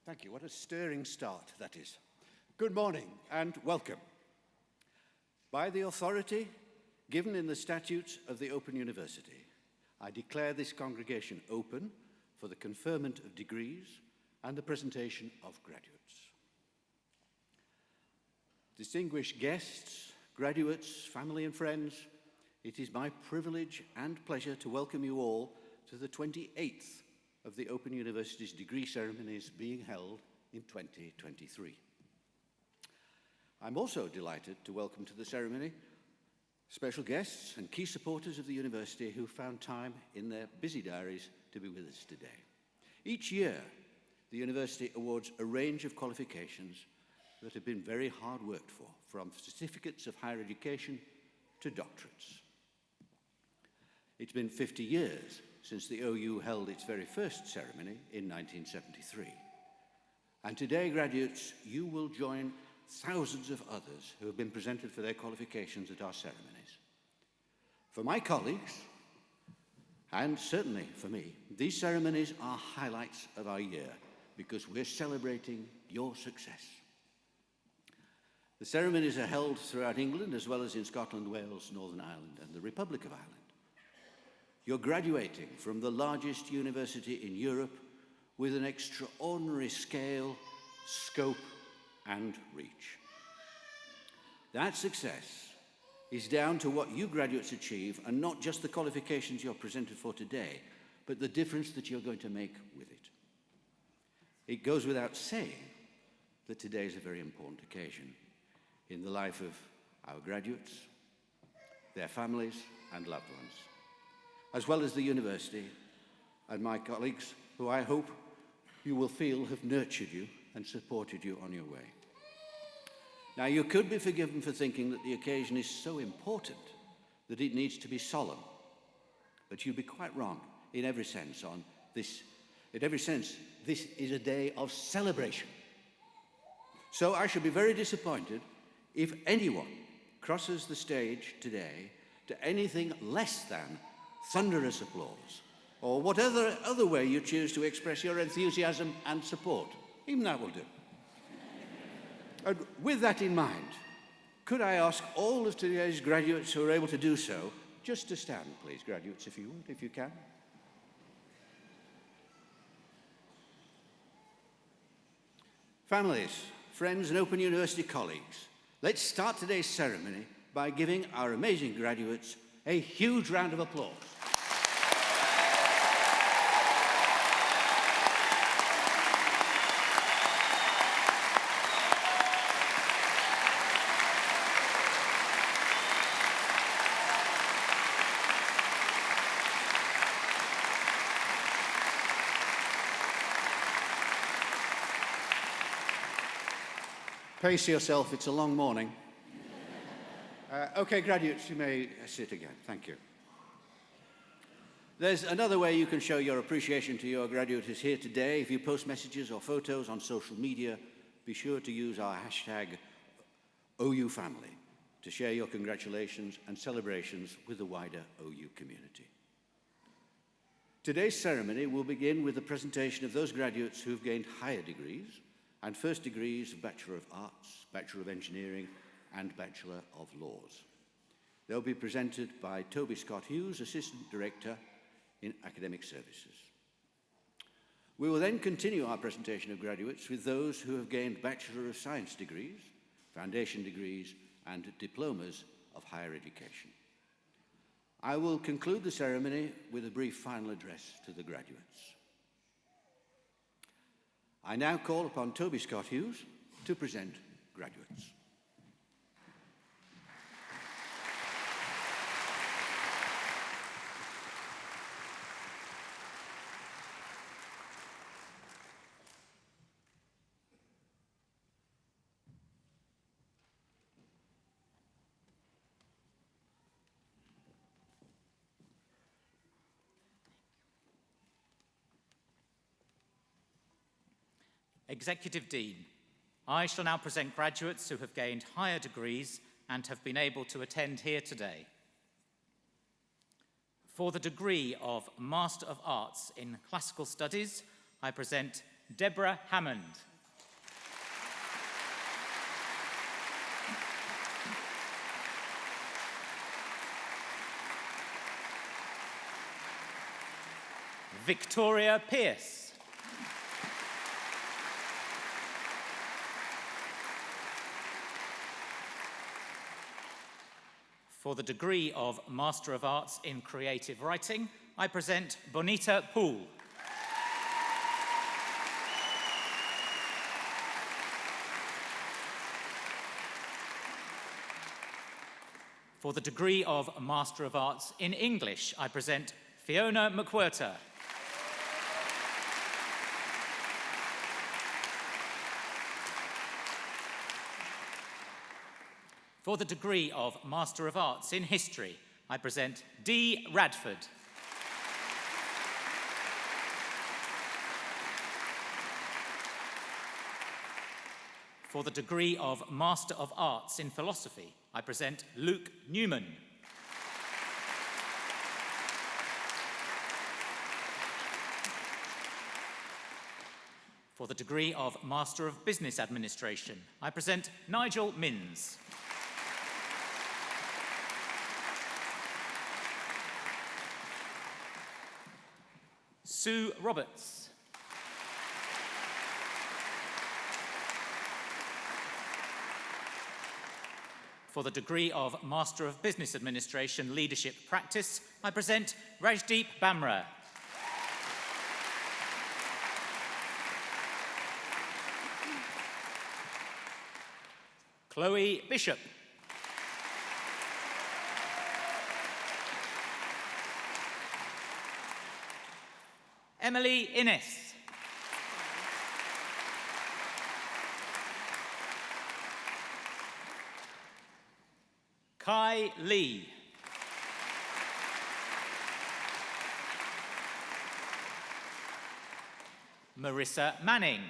Thank you. What a stirring start that is. Good morning and welcome. By the authority given in the statutes of the Open University, I declare this congregation open for the conferment of degrees and the presentation of graduates. Distinguished guests, graduates, family and friends, it is my privilege and pleasure to welcome you all to the 28th of the Open University's degree ceremonies being held in 2023. I'm also delighted to welcome to the ceremony special guests and key supporters of the university who found time in their busy diaries to be with us today. Each year, the university awards a range of qualifications that have been very hard worked for, from certificates of higher education to doctorates. It's been 50 years since the OU held its very first ceremony in 1973. And today, graduates, you will join thousands of others who have been presented for their qualifications at our ceremonies. For my colleagues, and certainly for me, these ceremonies are highlights of our year because we're celebrating your success. The ceremonies are held throughout England as well as in Scotland, Wales, Northern Ireland and the Republic of Ireland. You're graduating from the largest university in Europe with an extraordinary scale, scope, and reach. That success is down to what you graduates achieve, and not just the qualifications you're presented for today, but the difference that you're going to make with it. It goes without saying that today is a very important occasion in the life of our graduates, their families, and loved ones, as well as the university and my colleagues, who I hope you will feel have nurtured you and supported you on your way. Now, you could be forgiven for thinking that the occasion is so important that it needs to be solemn, but you'd be quite wrong in every sense on this. In every sense, this is a day of celebration. So I should be very disappointed if anyone crosses the stage today to anything less than thunderous applause, or whatever other way you choose to express your enthusiasm and support. Even that will do. And with that in mind, could I ask all of today's graduates who are able to do so, just to stand, please, graduates, if you would, if you can. Families, friends, and Open University colleagues, let's start today's ceremony by giving our amazing graduates a huge round of applause. Pace yourself, it's a long morning. Okay, graduates, you may sit again. Thank you. There's another way you can show your appreciation to your graduates here today. If you post messages or photos on social media, be sure to use our hashtag OUFamily to share your congratulations and celebrations with the wider OU community. Today's ceremony will begin with the presentation of those graduates who have gained higher degrees and first degrees of Bachelor of Arts, Bachelor of Engineering, and Bachelor of Laws. They'll be presented by Toby Scott Hughes, Assistant Director in Academic Services. We will then continue our presentation of graduates with those who have gained Bachelor of Science degrees, foundation degrees, and diplomas of higher education. I will conclude the ceremony with a brief final address to the graduates. I now call upon Toby Scott Hughes to present graduates. Executive Dean, I shall now present graduates who have gained higher degrees and have been able to attend here today. For the degree of Master of Arts in Classical Studies, I present Deborah Hammond. Victoria Pearce. For the degree of Master of Arts in Creative Writing, I present Bonita Poole. For the degree of Master of Arts in English, I present Fiona McWhirter. For the degree of Master of Arts in History, I present Dee Radford. For the degree of Master of Arts in Philosophy, I present Luke Newman. For the degree of Master of Business Administration, I present Nigel Minns. Sue Roberts. For the degree of Master of Business Administration Leadership Practice, I present Rajdeep Bamra. Chloe Bishop. Emily Innes. Kai Lee. Marissa Manning.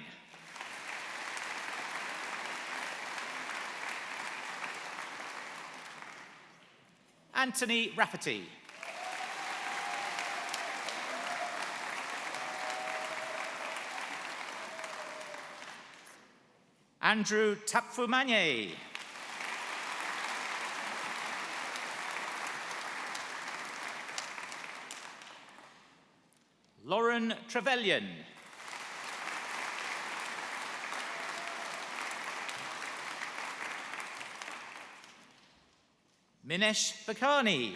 Anthony Rafferty. Andrew Tapfumanye. Lauren Trevelyan. Minesh Bakani.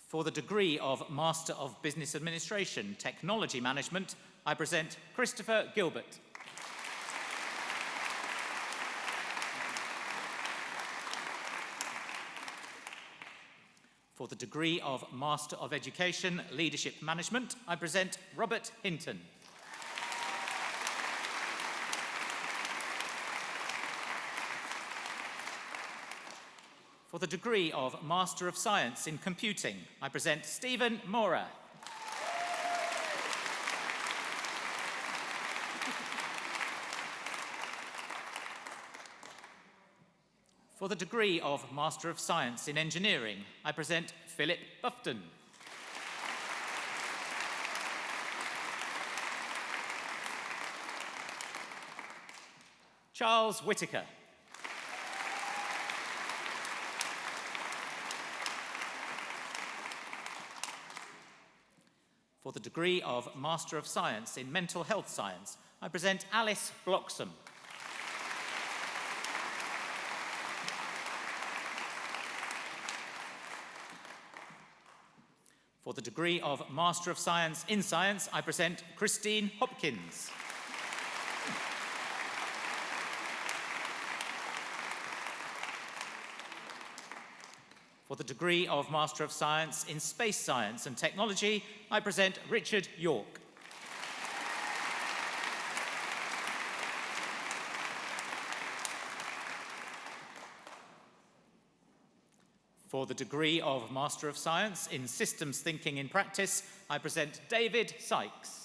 For the degree of Master of Business Administration, Technology Management, I present Christopher Gilbert. For the degree of Master of Education, Leadership Management, I present Robert Hinton. For the degree of Master of Science in Computing, I present Stephen Mora. For the degree of Master of Science in Engineering, I present Philip Bufton. Charles Whittaker. For the degree of Master of Science in Mental Health Science, I present Alice Bloxham. For the degree of Master of Science in Science, I present Christine Hopkins. For the degree of Master of Science in Space Science and Technology, I present Richard York. For the degree of Master of Science in Systems Thinking in Practice, I present David Sykes.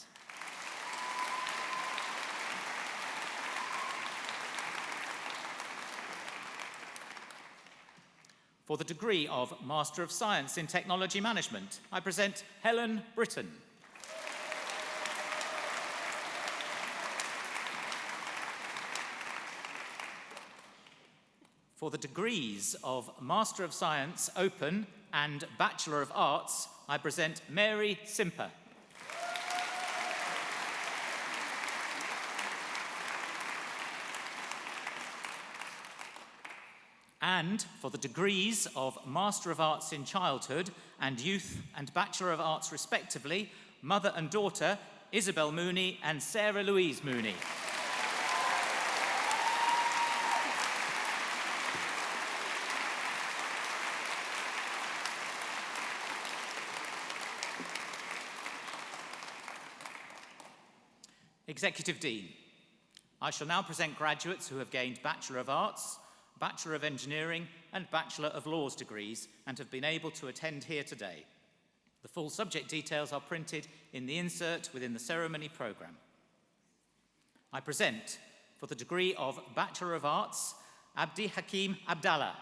For the degree of Master of Science in Technology Management, I present Helen Britton. For the degrees of Master of Science Open and Bachelor of Arts, I present Mary Simper. And for the degrees of Master of Arts in Childhood and Youth and Bachelor of Arts respectively, mother and daughter, Isabel Mooney and Sarah Louise Mooney. Executive Dean, I shall now present graduates who have gained Bachelor of Arts, Bachelor of Engineering and Bachelor of Laws degrees and have been able to attend here today. The full subject details are printed in the insert within the ceremony programme. I present, for the degree of Bachelor of Arts, Abdi Hakim Abdallah.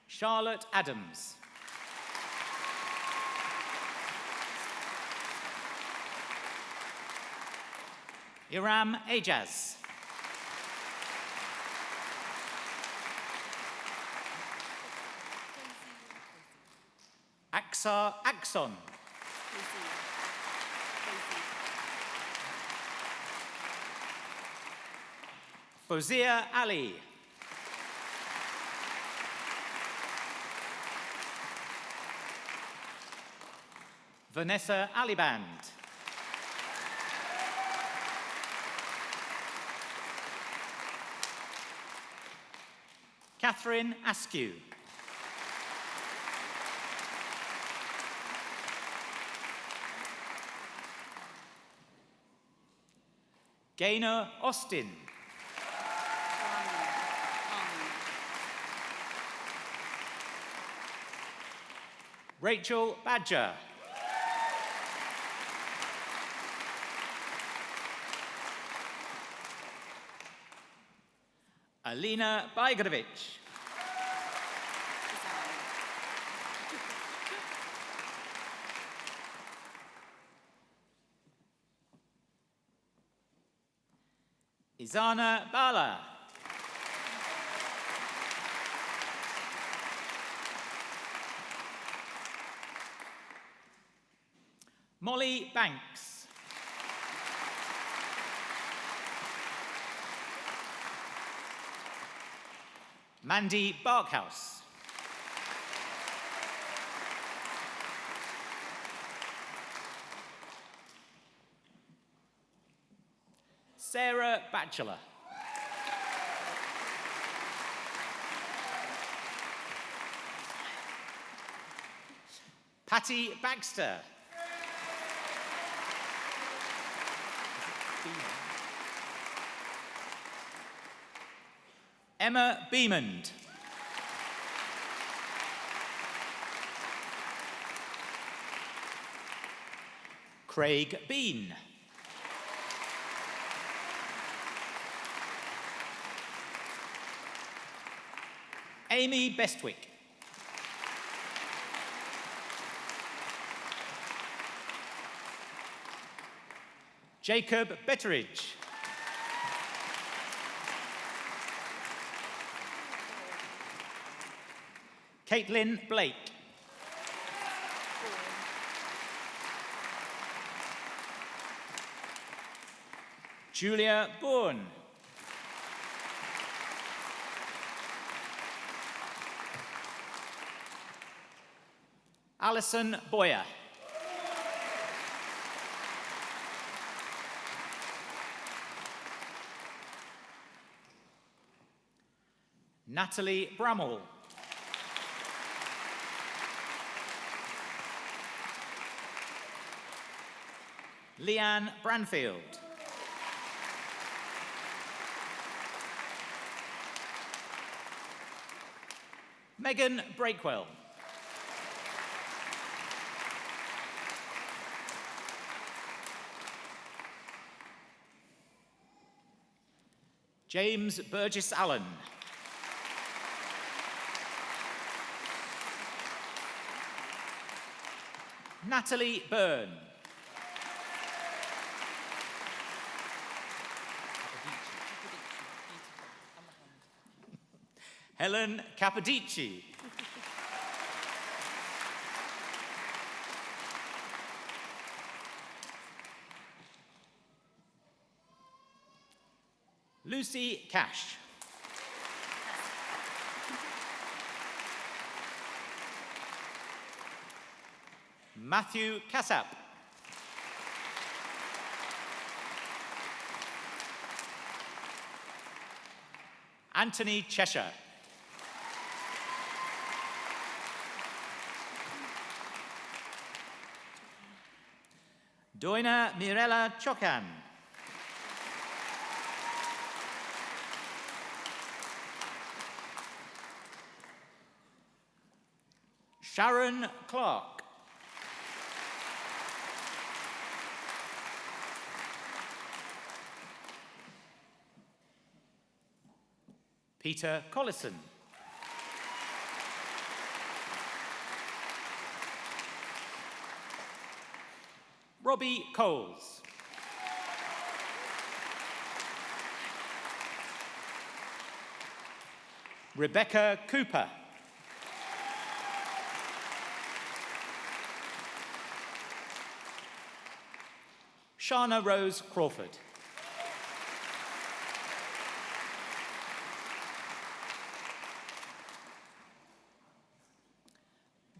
Charlotte Adams. Iram Ajaz. Aksar Akson. Fozia Ali. Vanessa Aliband. Catherine Askew. Gaynor Austin. Rachel Badger. Alina Bajgorovich. Izana Bala. Molly Banks. Mandy Barkhouse. Sarah Batchelor. Patty Baxter. Emma Beamond. Craig Bean. Amy Bestwick. Jacob Betteridge. Caitlin Blake. Julia Bourne. Alison Boyer. Natalie Bramall. Leanne Branfield. Megan Breakwell. James Burgess Allen. Natalie Byrne. Helen Capodici. Lucy Cash. Matthew Cassap. Anthony Cheshire. Doina Mirella Chokan. Sharon Clark. Peter Collison. Robbie Coles. Rebecca Cooper. Shana Rose Crawford.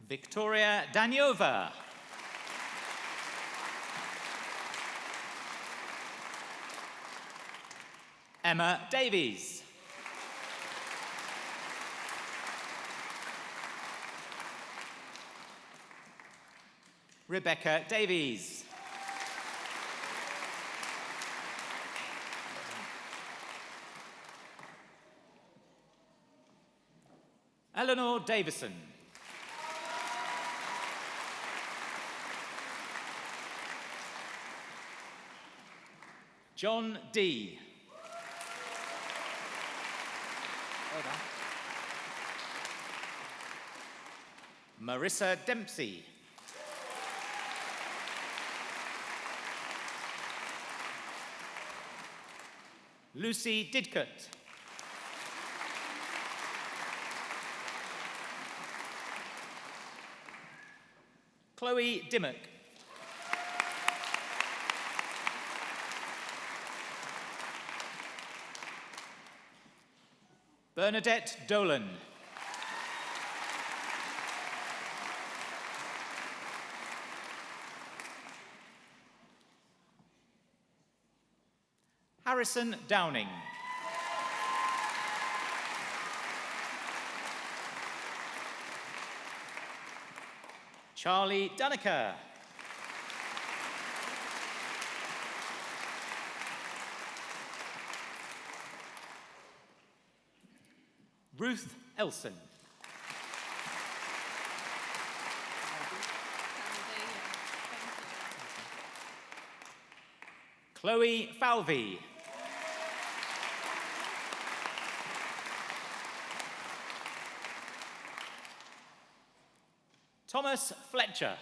Victoria Daniova. Emma Davies. Rebecca Davies. Eleanor Davison. John D. Well done. Marissa Dempsey. Lucy Didcott. Chloe Dimmock. Bernadette Dolan. Harrison Downing. Charlie Dunicker. Ruth Elson. Chloe Falvey. Thomas Fletcher.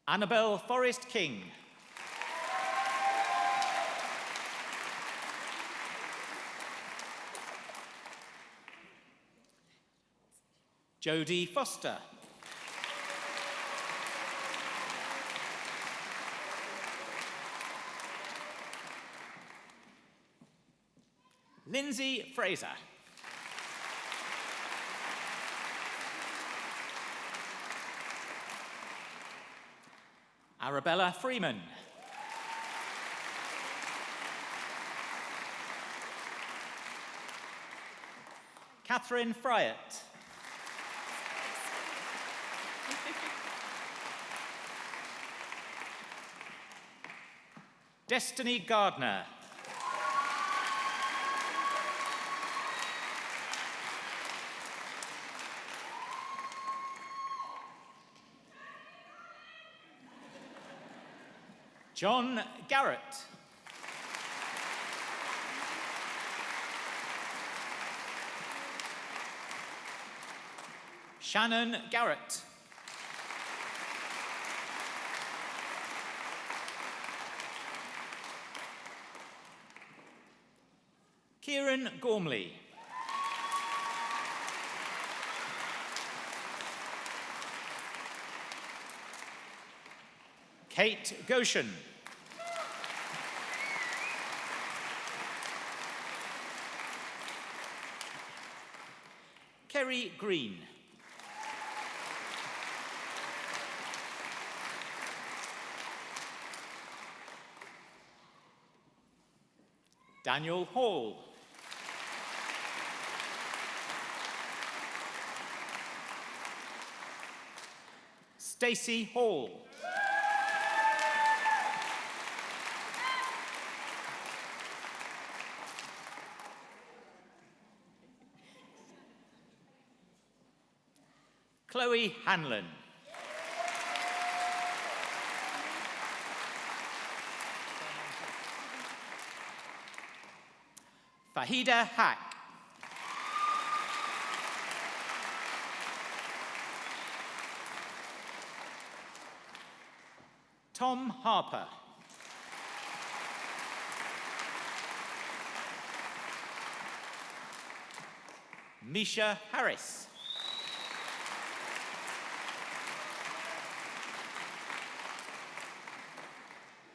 Annabelle Forrest King. Jodie Foster. Lindsay Fraser. Arabella Freeman. Catherine Fryatt. Destiny Gardner. John Garrett. Shannon Garrett. Kieran Gormley. Kate Goshen. Kerry Green. Daniel Hall. Stacey Hall. Chloe Hanlon. Fahida Hack. Tom Harper. Misha Harris.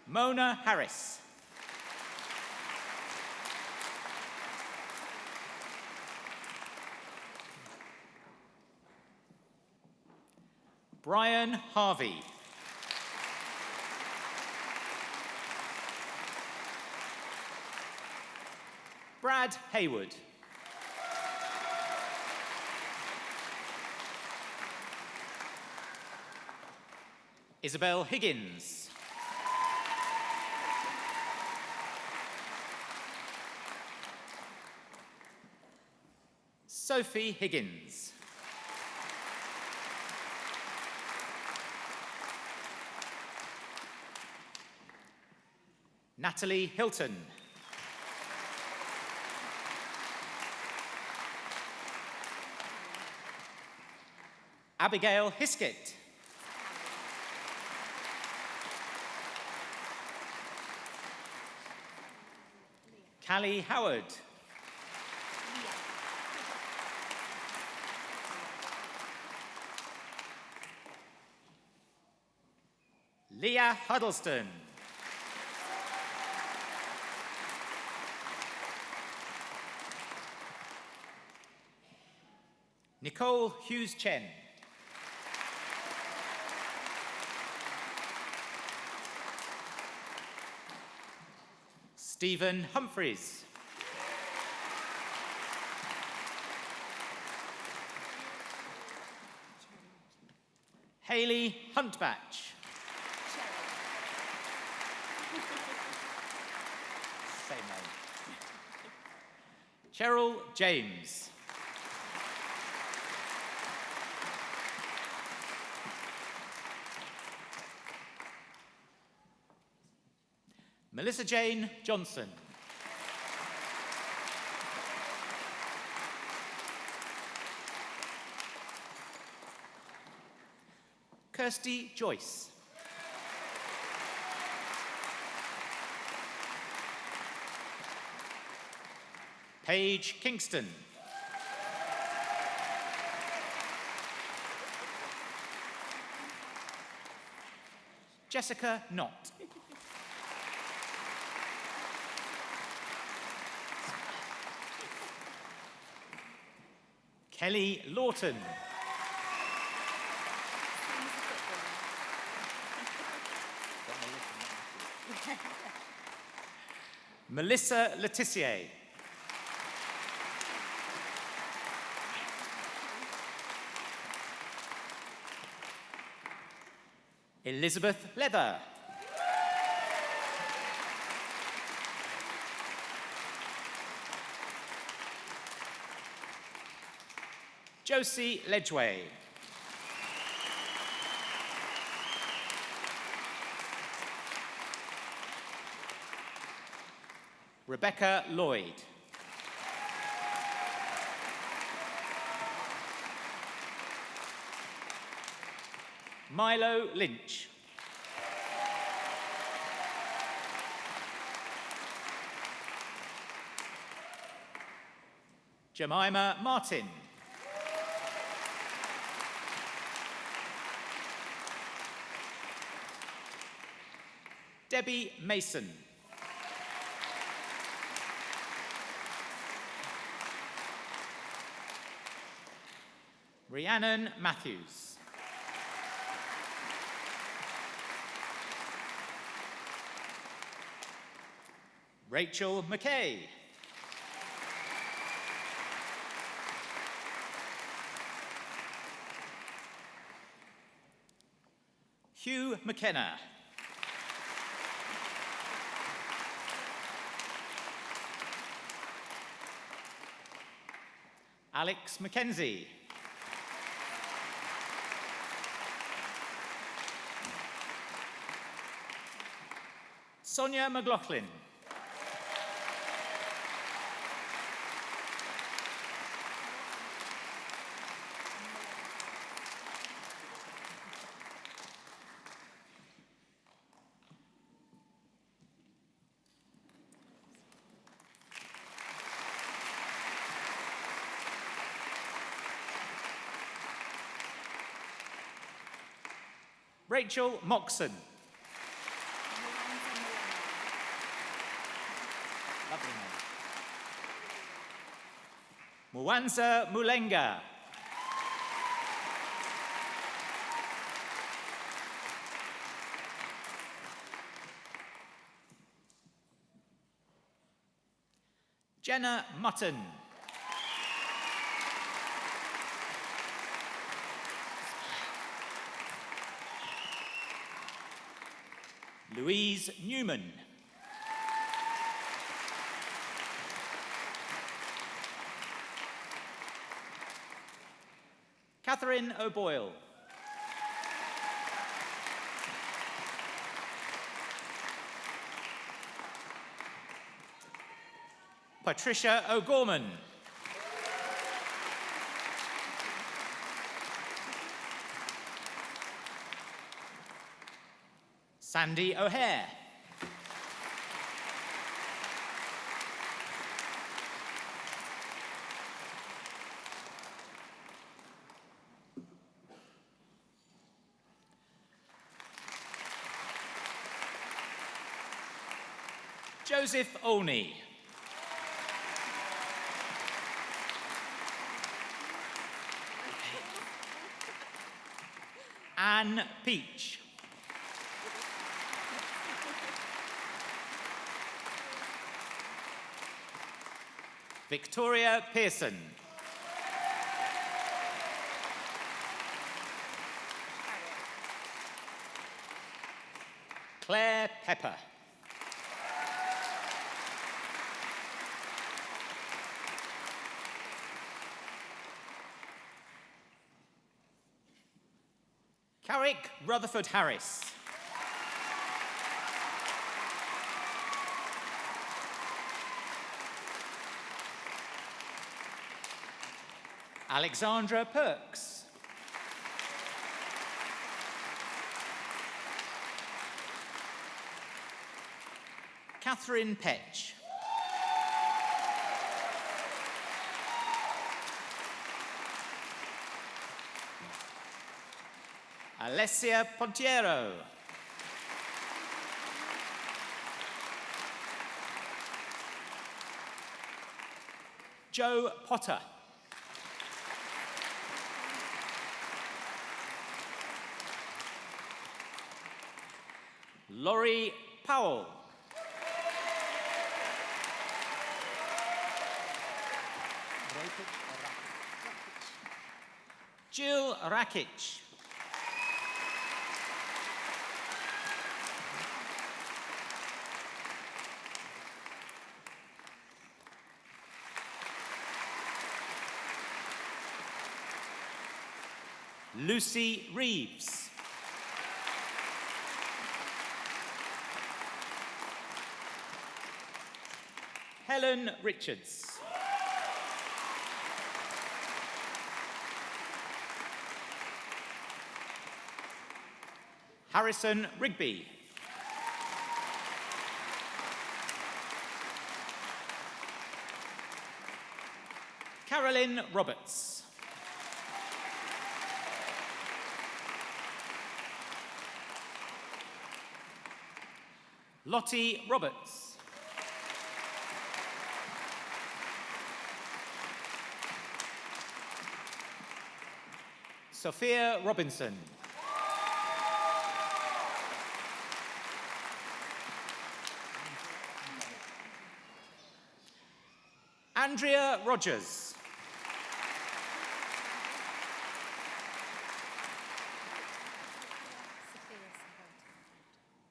Mona Harris. Brian Harvey. Brad Hayward. Isabel Higgins. Sophie Higgins. Natalie Hilton. Abigail Hiskett. Callie Howard. Leah Huddleston. Nicole Hughes-Chen. Stephen Humphreys. Hayley Huntbatch. Same name. Cheryl James. Melissa Jane Johnson. Kirsty Joyce. Paige Kingston. Jessica Knott. Kelly Lawton. Melissa Letizier. Elizabeth Leather. Josie Ledgway. Rebecca Lloyd. Milo Lynch. Jemima Martin. Debbie Mason. Rhiannon Matthews. Rachel McKay. Hugh McKenna. Alex Mackenzie. Sonia McLaughlin. Rachel Moxon. Lovely name. Mwanza Mulenga. Jenna Mutton. Louise Newman. Catherine O'Boyle. Patricia O'Gorman. Sandy O'Hare. Joseph Olney. Anne Peach. Victoria Pearson. Claire Pepper. Carrick Rutherford Harris. Alexandra Perks. Catherine Petch. Alessia Pontiero. Joe Potter. Laurie Powell. Jill Rakic. Lucy Reeves. Helen Richards. Harrison Rigby. Carolyn Roberts. Lottie Roberts. Sophia Robinson. Andrea Rogers.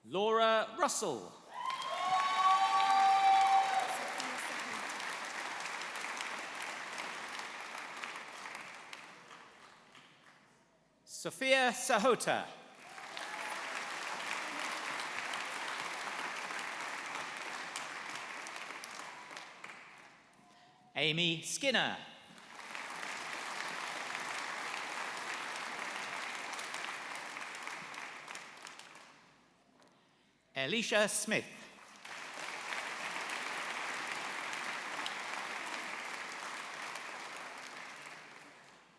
Laura Russell. Sophia Sahota. Amy Skinner. Alicia Smith.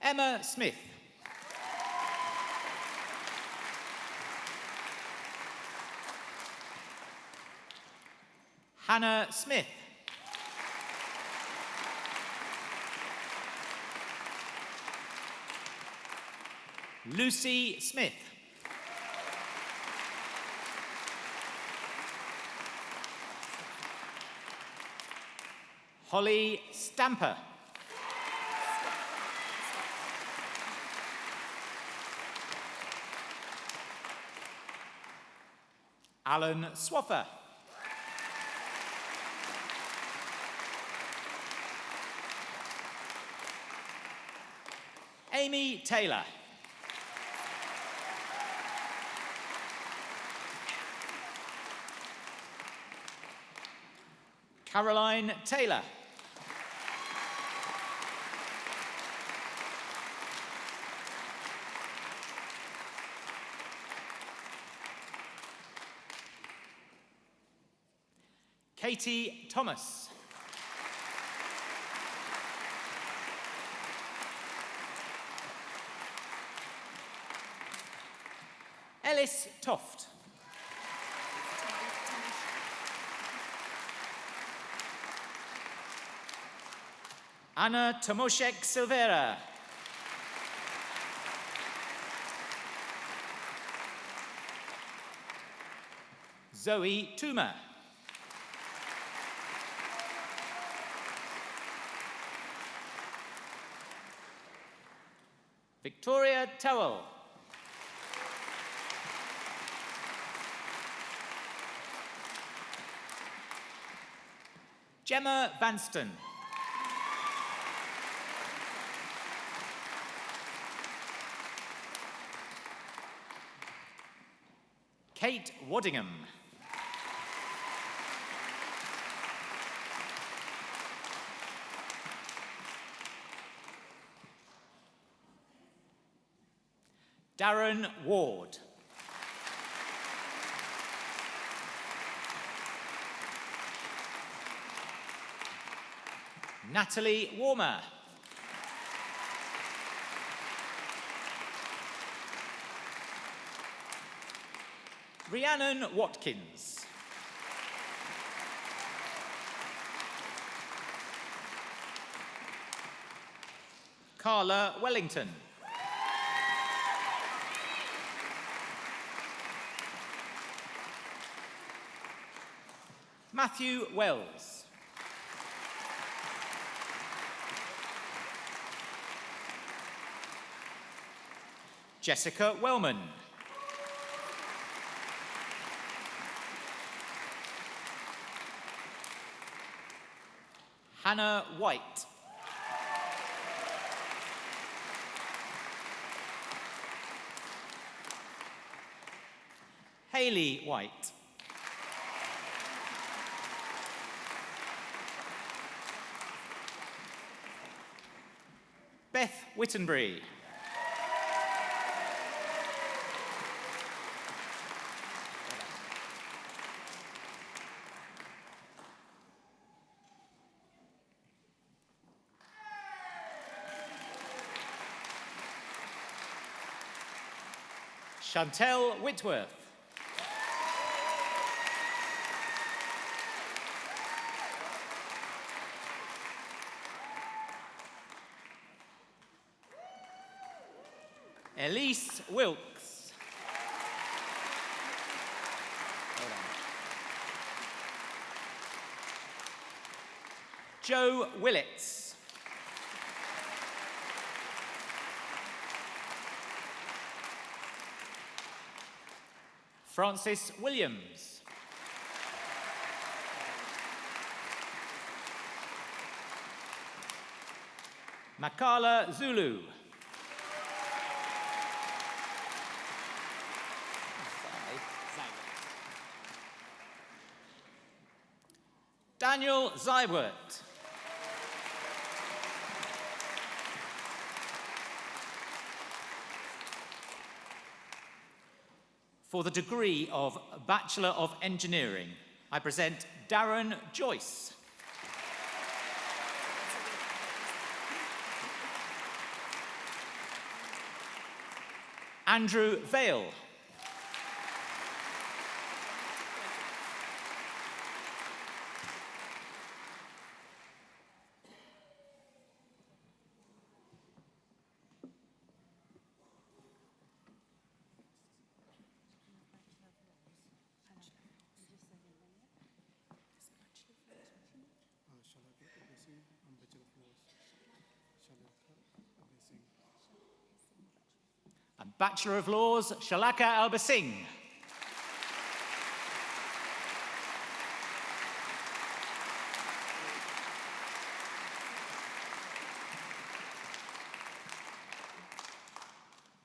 Emma Smith. Hannah Smith. Lucy Smith. Holly Stamper. Alan Swaffer. Amy Taylor. Caroline Taylor. Katie Thomas. Ellis Toft. Anna Tomoshek Silvera. Zoe Toomer. Victoria Towell. Gemma Vanston. Kate Waddingham. Darren Ward. Natalie Warmer. Rhiannon Watkins. Carla Wellington. Matthew Wells. Jessica Wellman. Hannah White. Hayley White. Beth Wittenbury. Chantel Whitworth. Elise Wilkes. Joe Willits. Francis Williams. Makala Zulu. Daniel Zywert. For the degree of Bachelor of Engineering, I present Darren Joyce. Andrew Vale. And Bachelor of Laws, Shalaka Albasingh.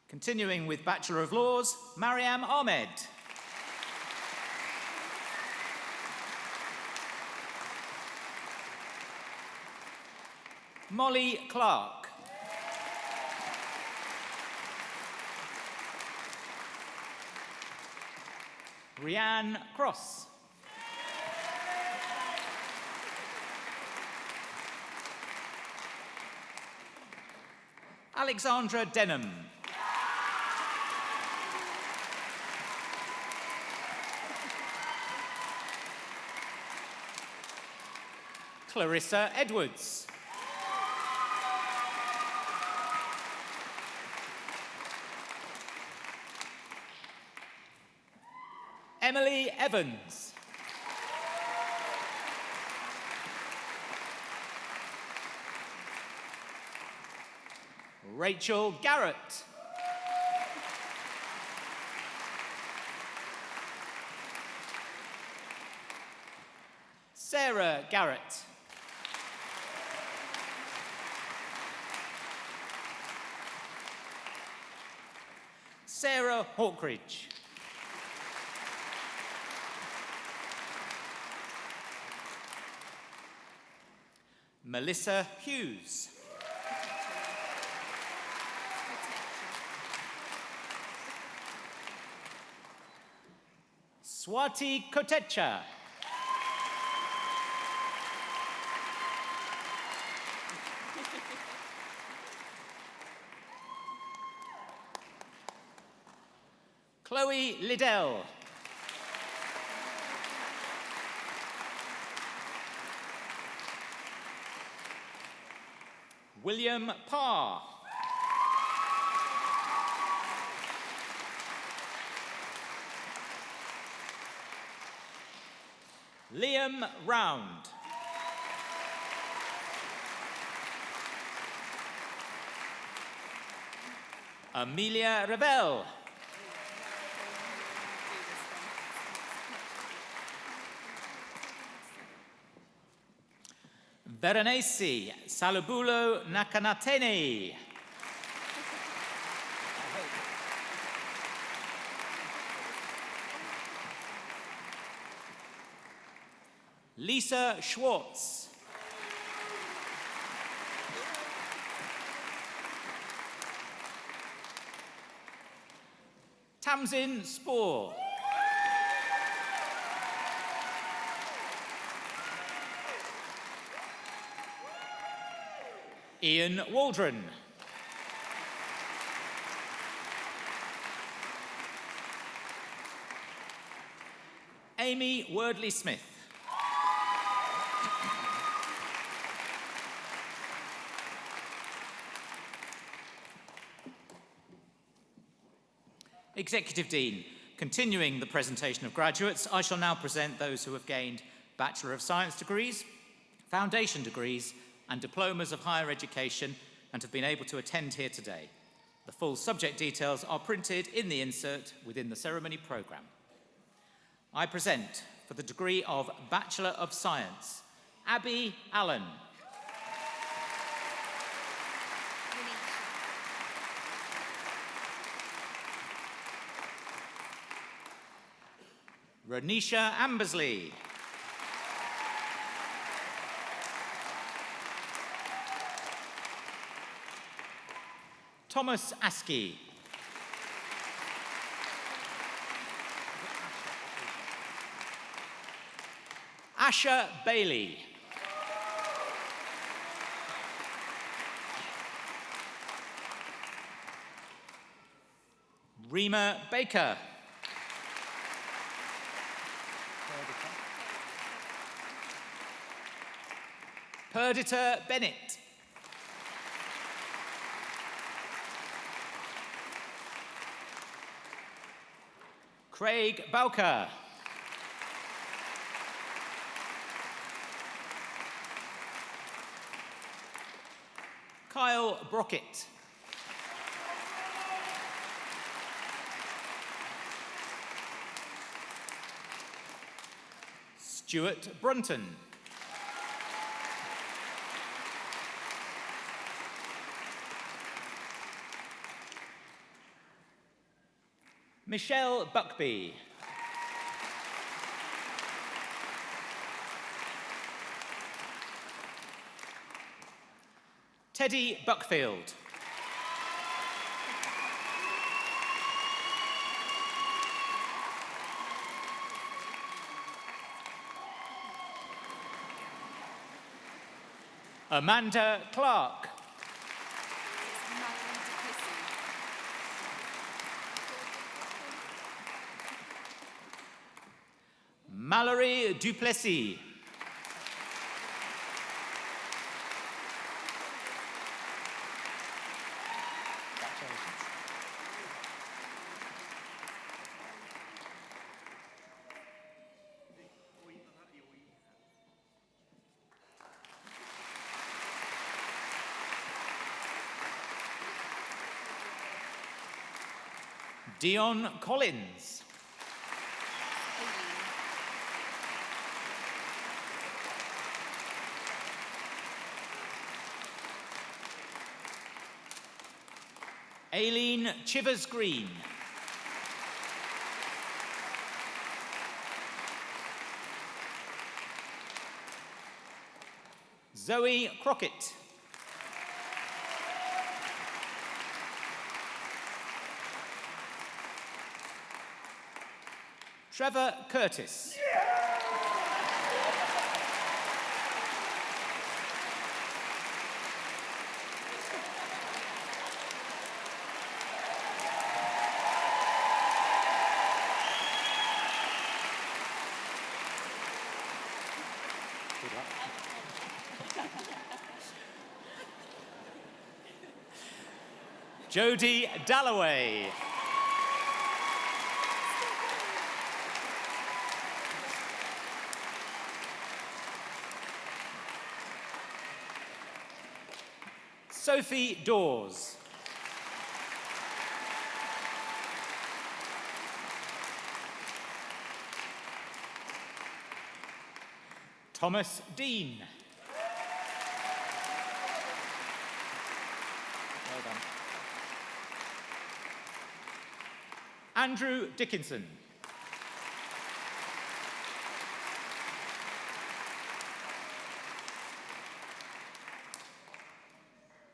Continuing with Bachelor of Laws, Mariam Ahmed. Molly Clark. Rianne Cross. Alexandra Denham. Clarissa Edwards. Emily Evans. Rachel Garrett. Sarah Garrett. Sarah Hawkridge. Melissa Hughes. Swati Kotecha. Chloe Liddell. William Parr. Liam Round. Amelia Rebel. Berenice Salubulo Nakanatene. Lisa Schwartz. Tamsin Spoor. Ian Waldron. Amy Wordley-Smith. Executive Dean, continuing the presentation of graduates, I shall now present those who have gained Bachelor of Science degrees, foundation degrees, and diplomas of higher education and have been able to attend here today. The full subject details are printed in the insert within the ceremony programme. I present, for the degree of Bachelor of Science, Abby Allen. Renisha Ambersley. Thomas Askey. Asha Bailey. Rima Baker. Perdita Bennett. Craig Bowker. Kyle Brockett. Stuart Brunton. Michelle Buckby. Teddy Buckfield. Amanda Clark. Mallory Duplessis. Dion Collins. Aileen Chivers Green. Zoe Crockett. Trevor Curtis. Jodie Dalloway. Sophie Dawes. Thomas Dean. Well done. Andrew Dickinson.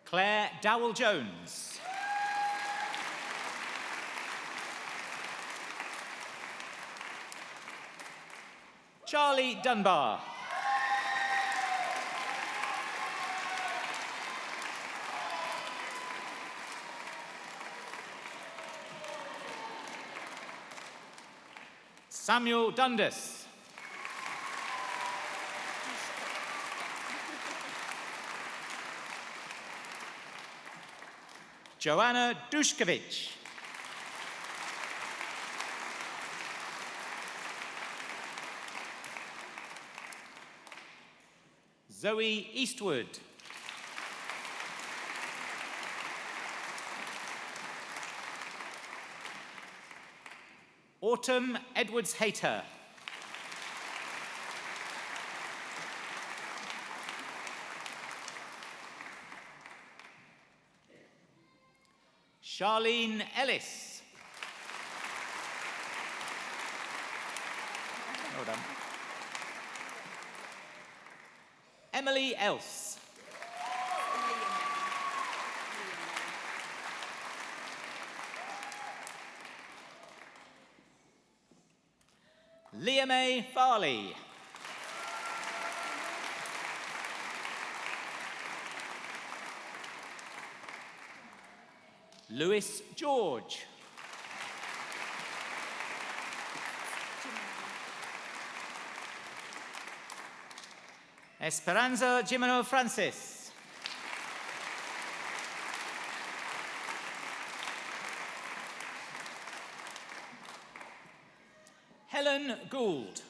Claire Dowell-Jones. Charlie Dunbar. Samuel Dundas. Joanna Dushkovich. Zoe Eastwood. Autumn Edwards-Hayter. Charlene Ellis. Well done. Emily Else. Leah May Farley. Lewis George. Esperanza Jimeno Francis. Helen Gould.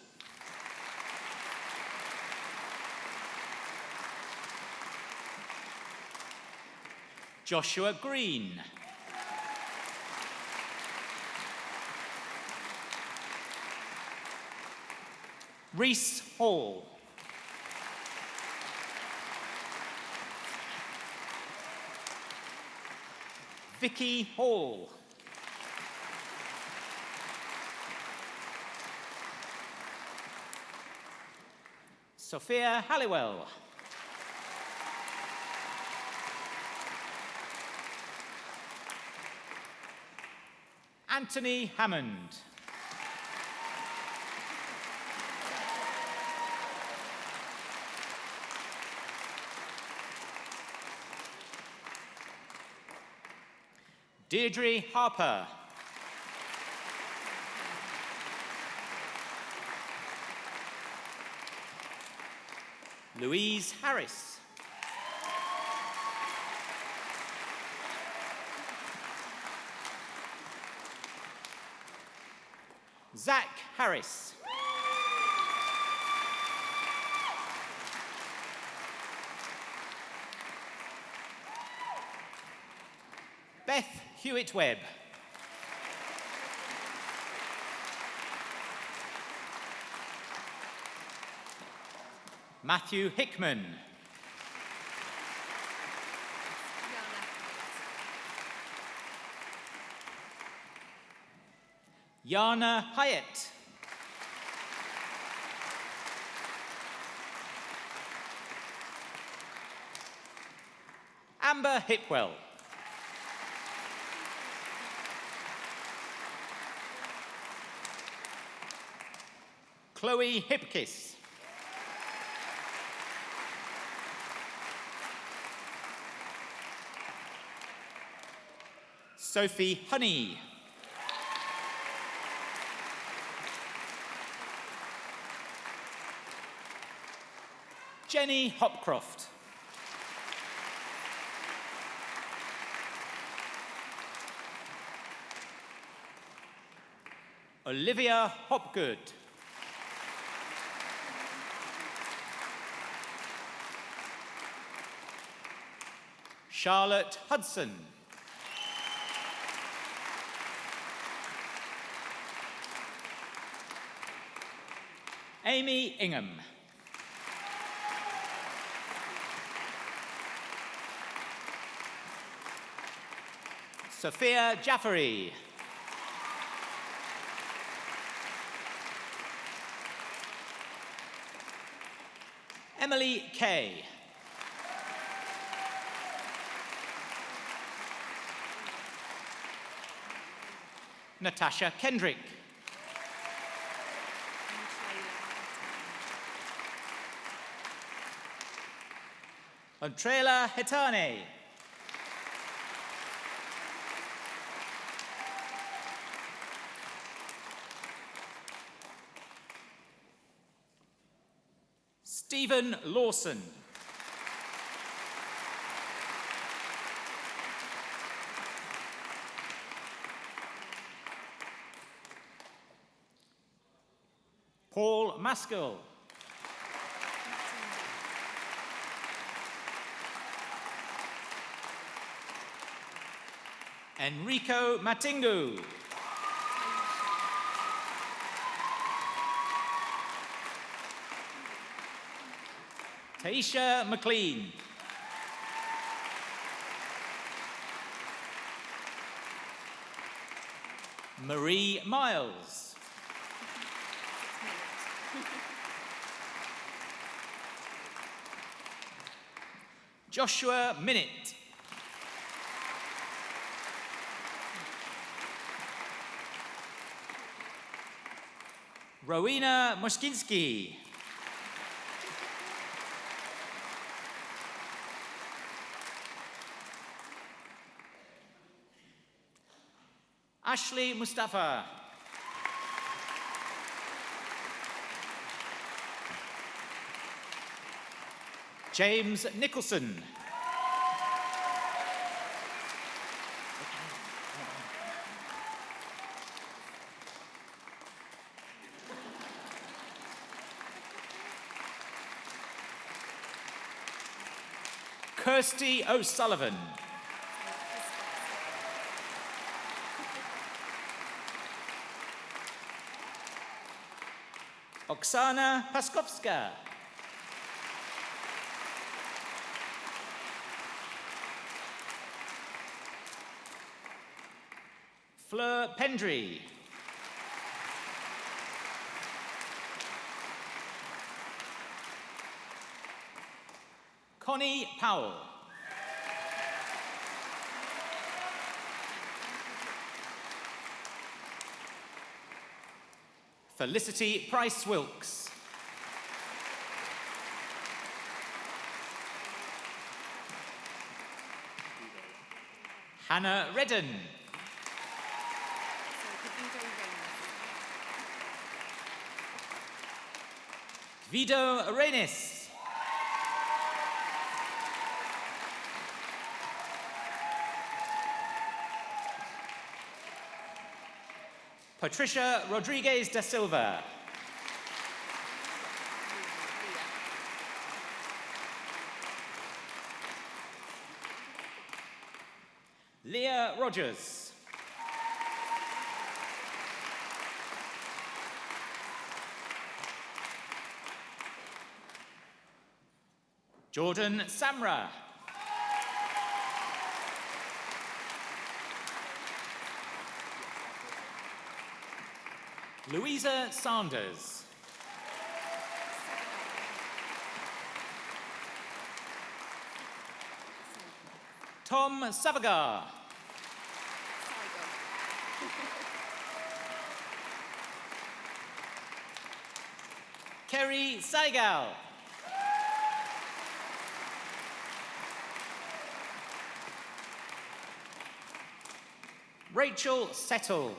Joshua Green. Reese Hall. Vicky Hall. Sophia Halliwell. Anthony Hammond. Deirdre Harper. Louise Harris. Zach Harris. Beth Hewitt-Webb. Matthew Hickman. Yana Hyatt. Amber Hipwell. Chloe Hipkiss. Sophie Honey. Jenny Hopcroft. Olivia Hopgood. Charlotte Hudson. Amy Ingham. Sophia Jaffery. Emily Kay. Natasha Kendrick. Ontrela Hetane. Stephen Lawson. Paul Maskell. Enrico Matingu. Taisha McLean. Marie Miles. Joshua Minnitt. Rowena Moszkinski. Ashley Mustafa. James Nicholson. Kirsty O'Sullivan. Oksana Paskowska. Fleur Pendry. Connie Powell. Felicity Price-Wilkes. Hannah Redden. Vido Arenis. Patricia Rodriguez da Silva. Leah Rogers. Jordan Samra. Louisa Sanders. Tom Savagar. Kerry Saigal. Rachel Settle.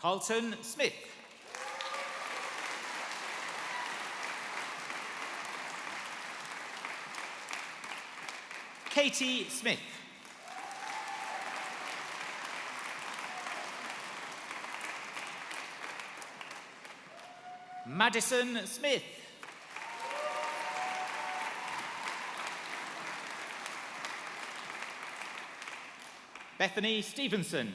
Carlton Smith. Katie Smith. Madison Smith. Bethany Stevenson.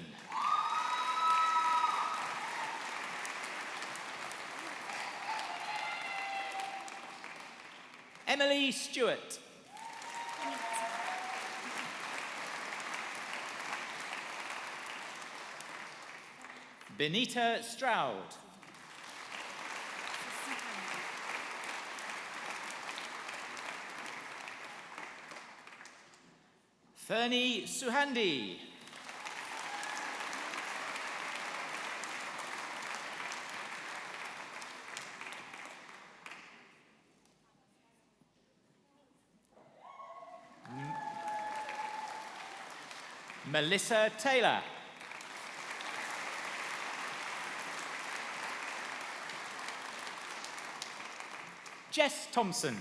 Emily Stewart. Benita Stroud. Fernie Suhandi. Melissa Taylor. Jess Thompson.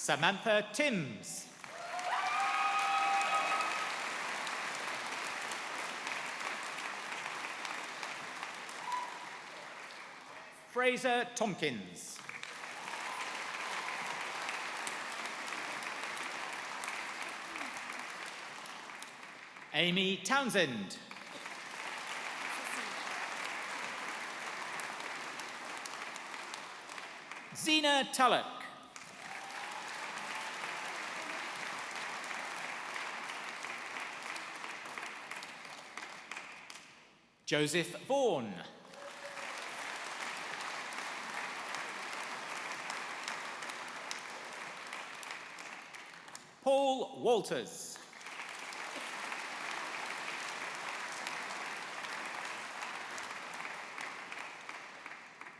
Samantha Timms. Fraser Tompkins. Amy Townsend. Zena Tullock. Joseph Vaughan. Paul Walters.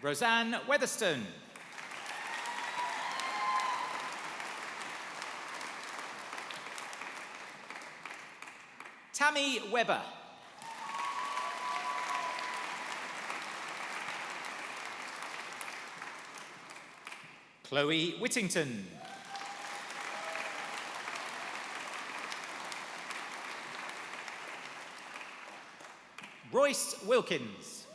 Roseanne Weatherston. Tammy Webber. Chloe Whittington. Royce Wilkins.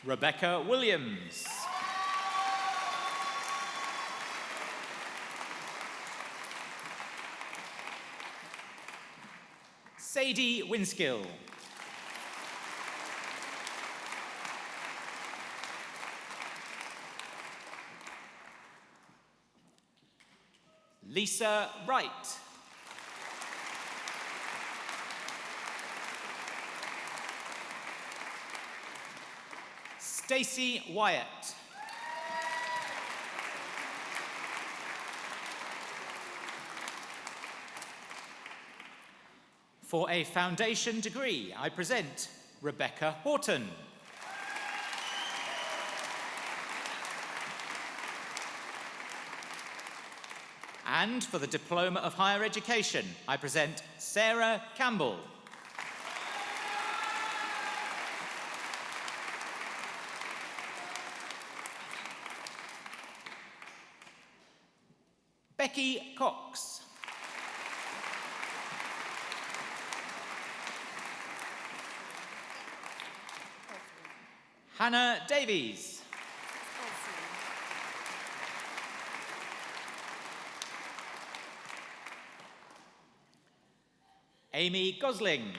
Rebecca Williams. Sadie Winskill. Lisa Wright. Stacey Wyatt. For a foundation degree, I present Rebecca Horton. And for the Diploma of Higher Education, I present Sarah Campbell. Becky Cox. Hannah Davies. Amy Gosling.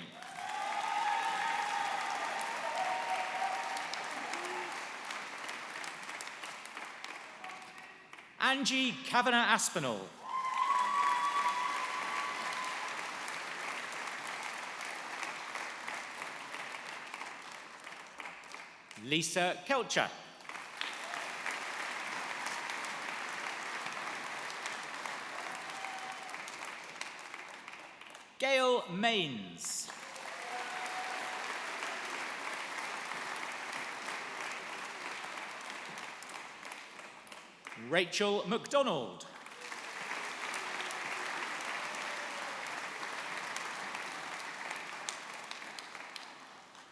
Angie Kavanagh Aspinall. Lisa Kelcher. Gail Mains. Rachel MacDonald.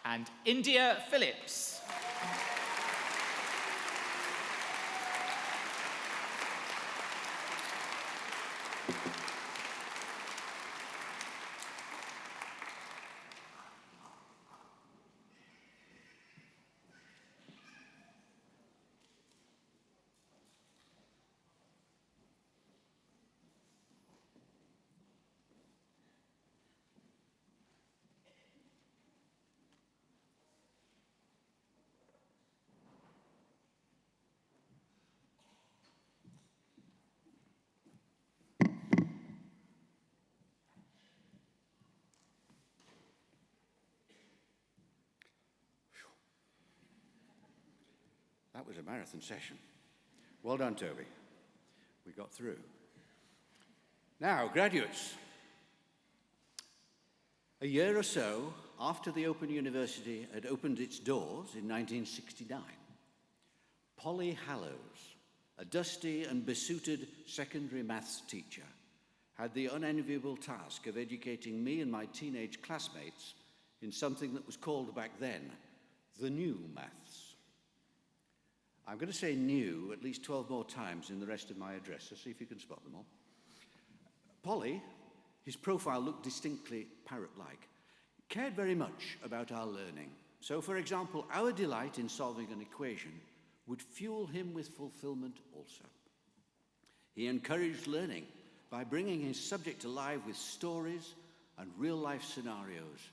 And India Phillips. That was a marathon session. Well done, Toby. We got through. Now, graduates. A year or so after the Open University had opened its doors in 1969, Polly Hallows, a dusty and besooted secondary maths teacher, had the unenviable task of educating me and my teenage classmates in something that was called back then the new maths. I'm going to say new at least 12 more times in the rest of my address, so see if you can spot them all. Polly, his profile looked distinctly parrot-like, cared very much about our learning. So, for example, our delight in solving an equation would fuel him with fulfillment also. He encouraged learning by bringing his subject alive with stories and real-life scenarios,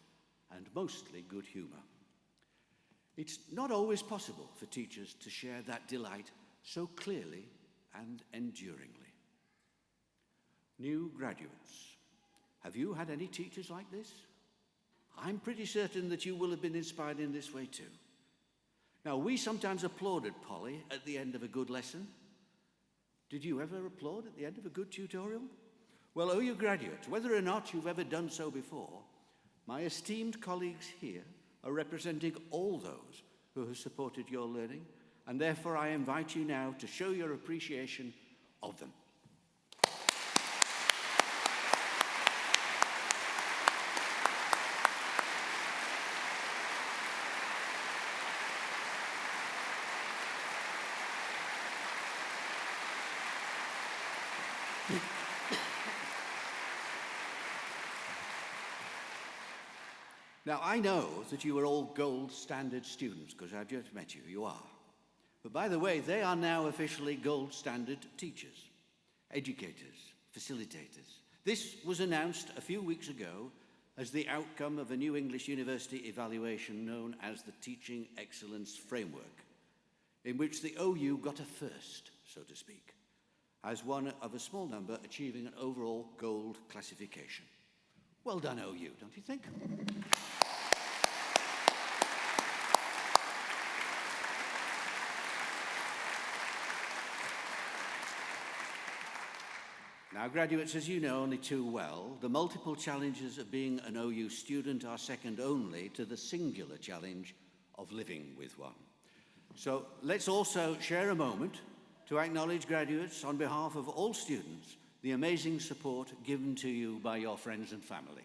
and mostly good humor. It's not always possible for teachers to share that delight so clearly and enduringly. New graduates, have you had any teachers like this? I'm pretty certain that you will have been inspired in this way too. Now, we sometimes applauded Polly at the end of a good lesson. Did you ever applaud at the end of a good tutorial? Well, OU graduates, whether or not you've ever done so before, my esteemed colleagues here are representing all those who have supported your learning, and therefore I invite you now to show your appreciation of them. Now, I know that you are all gold standard students because I've just met you. You are. But by the way, they are now officially gold standard teachers, educators, facilitators. This was announced a few weeks ago as the outcome of a new English university evaluation known as the Teaching Excellence Framework, in which the OU got a first, so to speak, as one of a small number achieving an overall gold classification. Well done, OU, don't you think? Now, graduates, as you know only too well, the multiple challenges of being an OU student are second only to the singular challenge of living with one. So let's also share a moment to acknowledge, graduates, on behalf of all students, the amazing support given to you by your friends and family.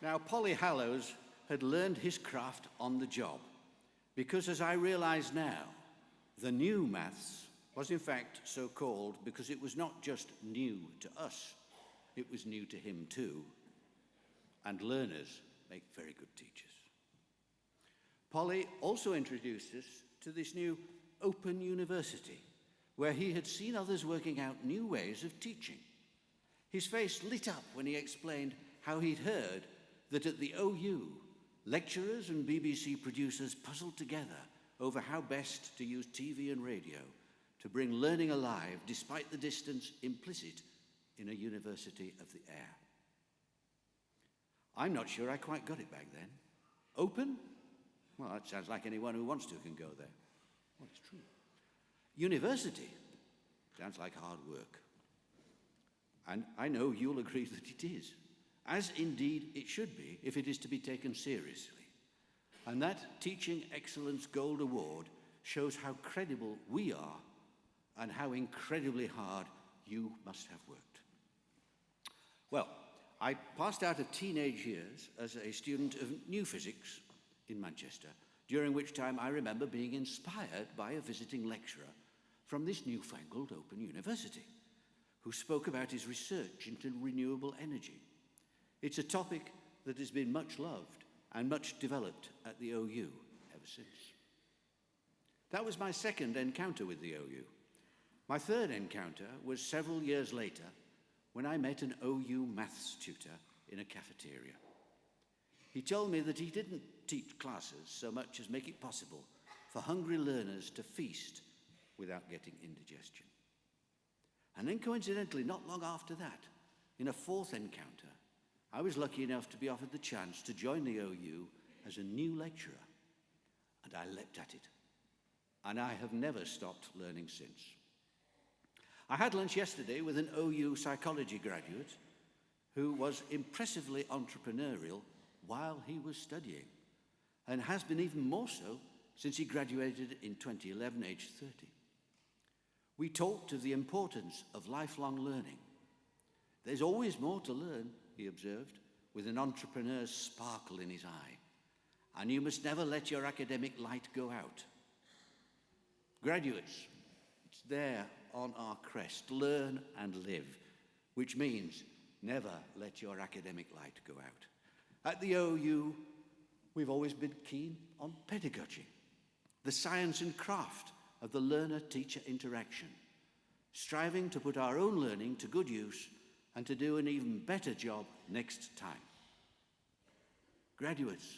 Now, Polly Hallows had learned his craft on the job, because as I realize now, the new maths was in fact so called because it was not just new to us, it was new to him too. And learners make very good teachers. Polly also introduced us to this new Open University, where he had seen others working out new ways of teaching. His face lit up when he explained how he'd heard that at the OU, lecturers and BBC producers puzzled together over how best to use TV and radio to bring learning alive despite the distance implicit in a university of the air. I'm not sure I quite got it back then. Open? Well, that sounds like anyone who wants to can go there. Well, it's true. University? Sounds like hard work. And I know you'll agree that it is, as indeed it should be if it is to be taken seriously. And that Teaching Excellence Gold Award shows how credible we are and how incredibly hard you must have worked. Well, I passed out of teenage years as a student of new physics in Manchester, during which time I remember being inspired by a visiting lecturer from this newfangled Open University, who spoke about his research into renewable energy. It's a topic that has been much loved and much developed at the OU ever since. That was my second encounter with the OU. My third encounter was several years later when I met an OU maths tutor in a cafeteria. He told me that he didn't teach classes so much as make it possible for hungry learners to feast without getting indigestion. And then coincidentally, not long after that, in a fourth encounter, I was lucky enough to be offered the chance to join the OU as a new lecturer. And I leapt at it. And I have never stopped learning since. I had lunch yesterday with an OU psychology graduate who was impressively entrepreneurial while he was studying, and has been even more so since he graduated in 2011, aged 30. We talked of the importance of lifelong learning. There's always more to learn, he observed, with an entrepreneur's sparkle in his eye. And you must never let your academic light go out. Graduates, it's there on our crest, learn and live, which means never let your academic light go out. At the OU, we've always been keen on pedagogy, the science and craft of the learner-teacher interaction, striving to put our own learning to good use and to do an even better job next time. Graduates,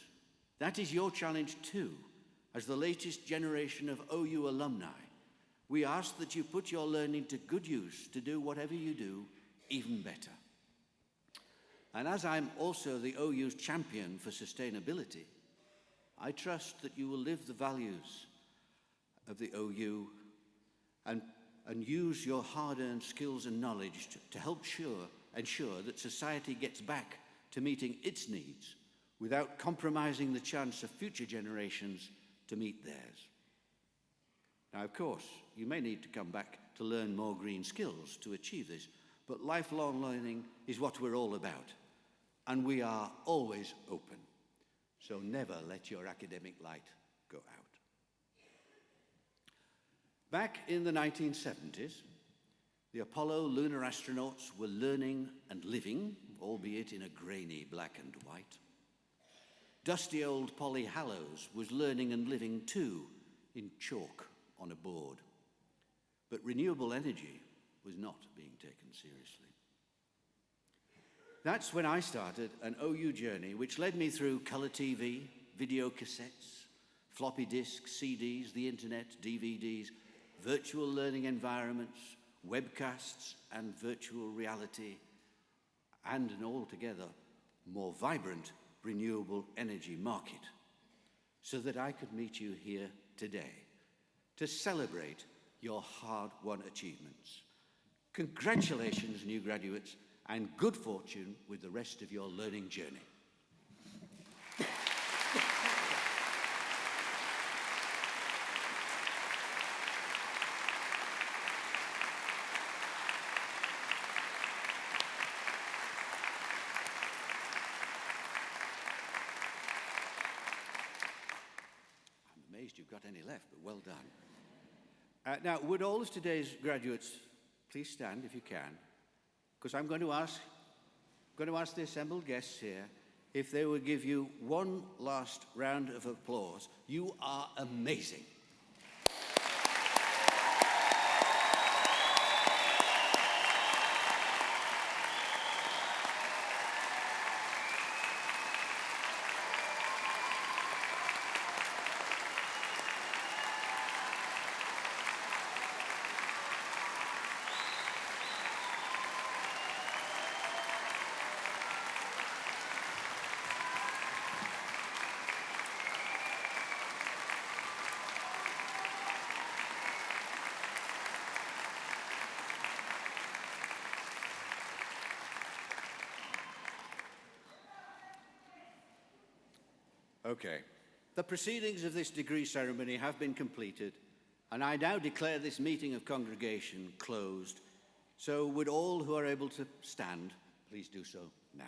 that is your challenge too. As the latest generation of OU alumni, we ask that you put your learning to good use to do whatever you do even better. And as I'm also the OU's champion for sustainability, I trust that you will live the values of the OU and use your hard-earned skills and knowledge to help ensure that society gets back to meeting its needs without compromising the chance of future generations to meet theirs. Now, of course, you may need to come back to learn more green skills to achieve this, but lifelong learning is what we're all about, and we are always open. So never let your academic light go out. Back in the 1970s, the Apollo lunar astronauts were learning and living, albeit in a grainy black and white. Dusty old Polly Hallows was learning and living too, in chalk on a board. But renewable energy was not being taken seriously. That's when I started an OU journey which led me through colour TV, video cassettes, floppy disks, CDs, the internet, DVDs, virtual learning environments, webcasts, and virtual reality, and an altogether more vibrant renewable energy market, so that I could meet you here today to celebrate your hard-won achievements. Congratulations, new graduates, and good fortune with the rest of your learning journey. You've got any left, but well done. Now, would all of today's graduates please stand if you can, because I'm going to ask the assembled guests here if they would give you one last round of applause. You are amazing. Okay. The proceedings of this degree ceremony have been completed, and I now declare this meeting of congregation closed. So would all who are able to stand please do so now.